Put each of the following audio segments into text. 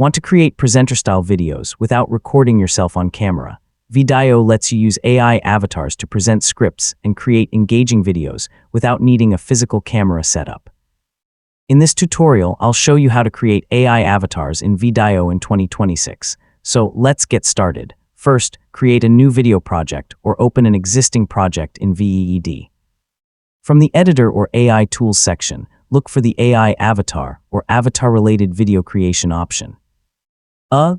Want to create presenter-style videos without recording yourself on camera? VEED lets you use AI avatars to present scripts and create engaging videos without needing a physical camera setup. In this tutorial, I'll show you how to create AI avatars in VEED in 2026. So let's get started. First, create a new video project or open an existing project in VEED. From the Editor or AI Tools section, look for the AI avatar or avatar-related video creation option.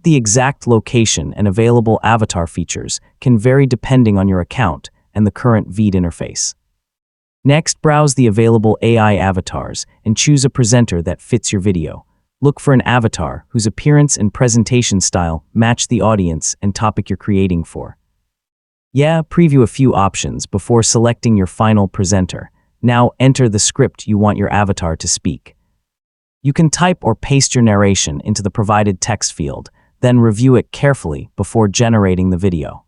The exact location and available avatar features can vary depending on your account and the current VEED interface. Next, browse the available AI avatars and choose a presenter that fits your video. Look for an avatar whose appearance and presentation style match the audience and topic you're creating for. Preview a few options before selecting your final presenter. Now enter the script you want your avatar to speak. You can type or paste your narration into the provided text field, then review it carefully before generating the video.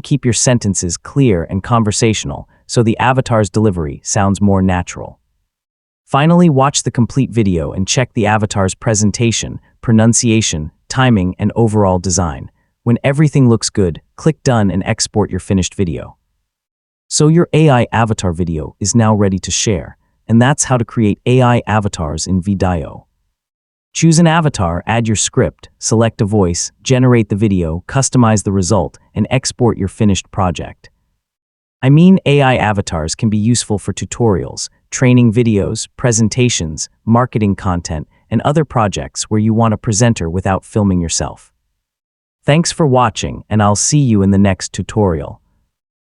Keep your sentences clear and conversational so the avatar's delivery sounds more natural. Finally, watch the complete video and check the avatar's presentation, pronunciation, timing, and overall design. When everything looks good, click Done and export your finished video. So your AI avatar video is now ready to share, and that's how to create AI avatars in VEED. Choose an avatar, add your script, select a voice, generate the video, customize the result, and export your finished project. AI avatars can be useful for tutorials, training videos, presentations, marketing content, and other projects where you want a presenter without filming yourself. Thanks for watching, and I'll see you in the next tutorial.